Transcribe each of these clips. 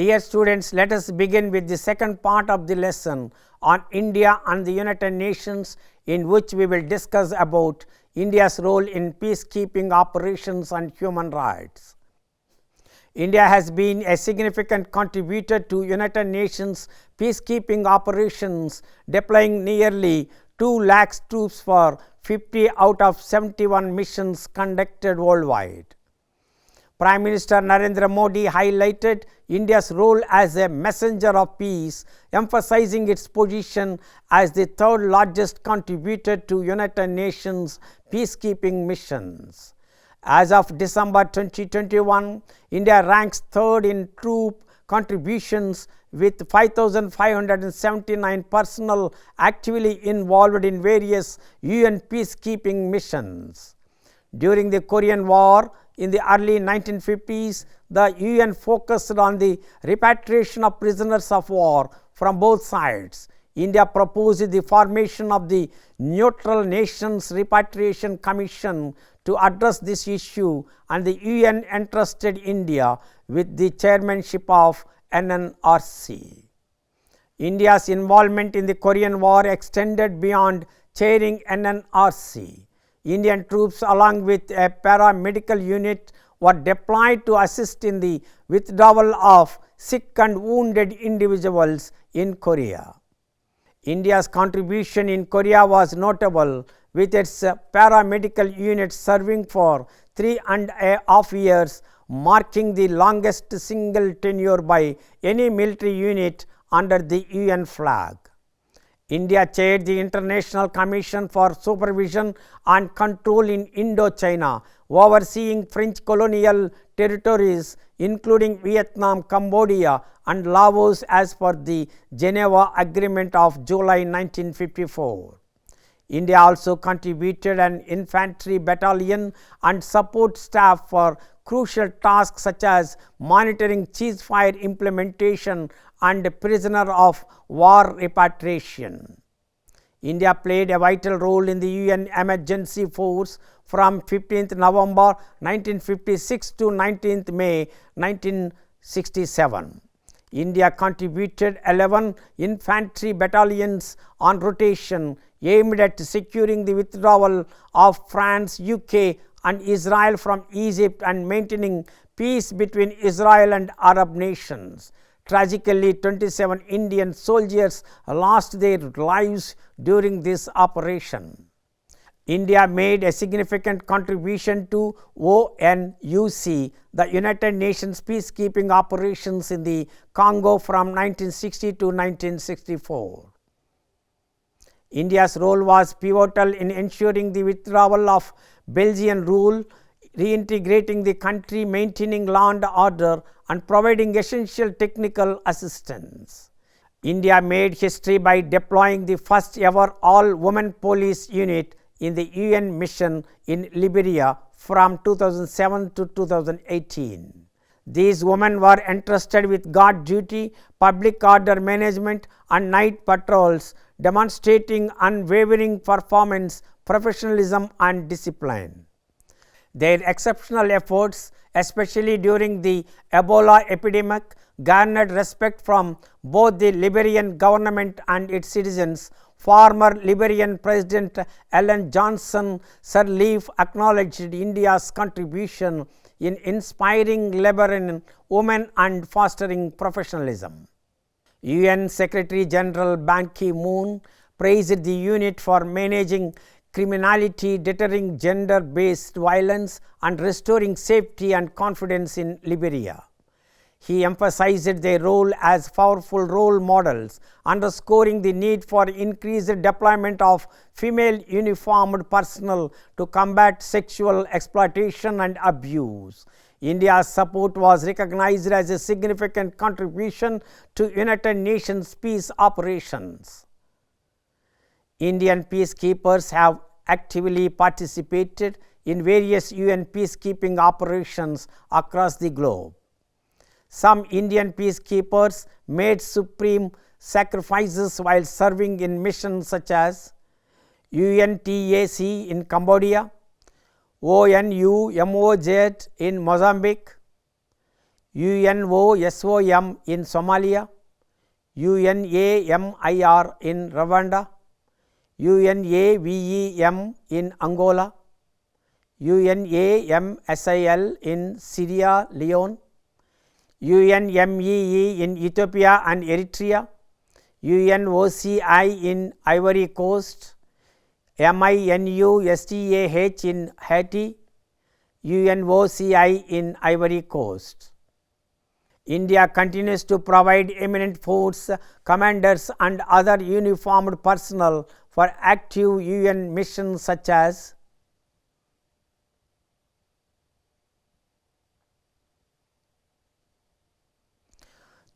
Dear students, let us begin with the second part of the lesson on India and the United Nations, in which we will discuss about India's role in peacekeeping operations and human rights. India has been a significant contributor to United Nations peacekeeping operations, deploying nearly 2 lakh troops for 50 out of 71 missions conducted worldwide. Prime Minister Narendra Modi highlighted India's role as a messenger of peace, emphasizing its position as the third largest contributor to United Nations peacekeeping missions. As of December 2021, India ranks third in troop contributions with 5,579 personnel actively involved in various UN peacekeeping missions. During the Korean War in the early 1950s, the UN focused on the repatriation of prisoners of war from both sides. India proposed the formation of the Neutral Nations Repatriation Commission to address this issue, and the UN entrusted India with the chairmanship of NNRC. India's involvement in the Korean War extended beyond chairing NNRC. Indian troops, along with a paramedical unit, were deployed to assist in the withdrawal of sick and wounded individuals in Korea. India's contribution in Korea was notable, with its paramedical unit serving for 3.5 years, marking the longest single tenure by any military unit under the UN flag. India chaired the International Commission for Supervision and Control in Indochina, overseeing French colonial territories including Vietnam, Cambodia and Laos as per the Geneva Agreement of July 1954. India also contributed an infantry battalion and support staff for crucial tasks such as monitoring ceasefire implementation and prisoner of war repatriation. India played a vital role in the UN emergency force from 15th November 1956 to 19th May 1967. India contributed 11 infantry battalions on rotation, aimed at securing the withdrawal of France, UK and Israel from Egypt and maintaining peace between Israel and Arab nations. Tragically, 27 Indian soldiers lost their lives during this operation. India made a significant contribution to ONUC, the United Nations peacekeeping operations in the Congo from 1960 to 1964. India's role was pivotal in ensuring the withdrawal of Belgian rule, reintegrating the country, maintaining law and order, and providing essential technical assistance. India made history by deploying the first ever all-women police unit in the UN mission in Liberia from 2007 to 2018. These women were entrusted with guard duty, public order management and night patrols, demonstrating unwavering performance, professionalism and discipline. Their exceptional efforts, especially during the Ebola epidemic, garnered respect from both the Liberian government and its citizens. Former Liberian President Ellen Johnson Sirleaf acknowledged India's contribution in inspiring Liberian women and fostering professionalism. UN Secretary General Ban Ki-moon praised the unit for managing criminality, deterring gender-based violence and restoring safety and confidence in Liberia. He emphasized their role as powerful role models, underscoring the need for increased deployment of female uniformed personnel to combat sexual exploitation and abuse. India's support was recognized as a significant contribution to United Nations peace operations. Indian peacekeepers have actively participated in various UN peacekeeping operations across the globe. Some Indian peacekeepers made supreme sacrifices while serving in missions such as UNTAC in Cambodia, ONUMOZ in Mozambique, UNOSOM in Somalia, UNAMIR in Rwanda, UNAVEM in Angola, UNAMSIL in Sierra Leone, UNMEE in Ethiopia and Eritrea, UNOCI in Ivory Coast, MINUSTAH in Haiti, UNOCI in Ivory Coast. India continues to provide eminent force commanders and other uniformed personnel for active UN missions such as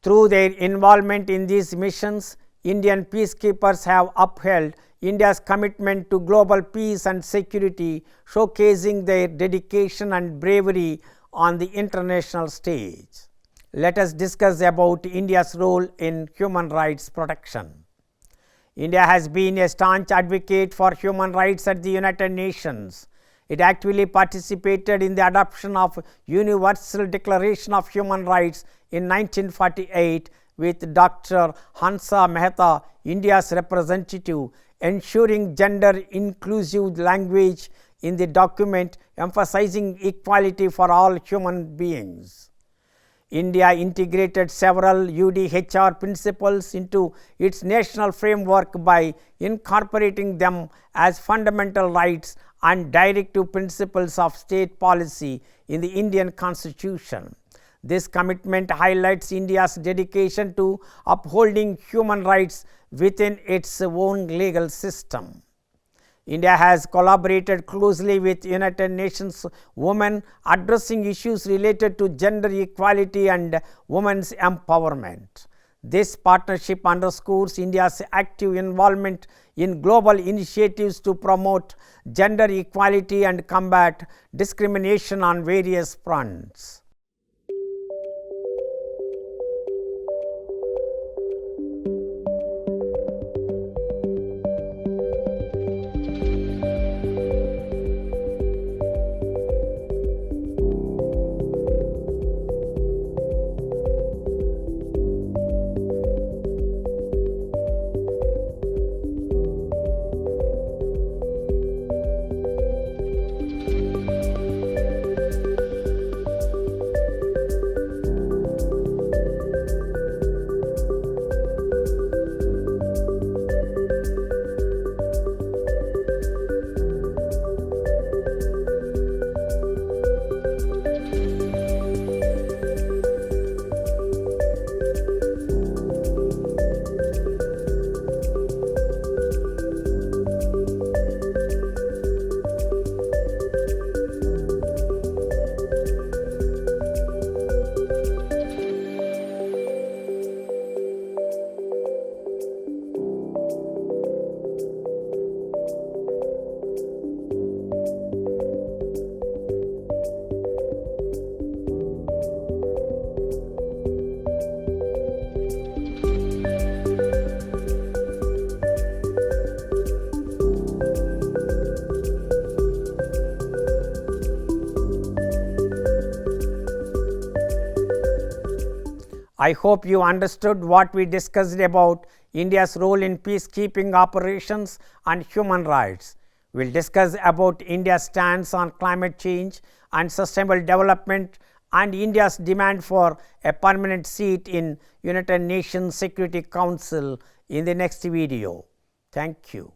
through their involvement in these missions, Indian peacekeepers have upheld India's commitment to global peace and security, showcasing their dedication and bravery on the international stage. Let us discuss about India's role in human rights protection. India has been a staunch advocate for human rights at the United Nations. It actively participated in the adoption of Universal Declaration of Human Rights in 1948 with Dr. Hansa Mehta, India's representative, ensuring gender-inclusive language in the document, emphasizing equality for all human beings. India integrated several UDHR principles into its national framework by incorporating them as fundamental rights and directive principles of state policy in the Indian Constitution. This commitment highlights India's dedication to upholding human rights within its own legal system. India has collaborated closely with United Nations Women, addressing issues related to gender equality and women's empowerment. This partnership underscores India's active involvement in global initiatives to promote gender equality and combat discrimination on various fronts. I hope you understood what we discussed about India's role in peacekeeping operations and human rights. We will discuss about India's stance on climate change and sustainable development and India's demand for a permanent seat in United Nations Security Council in the next video. Thank you.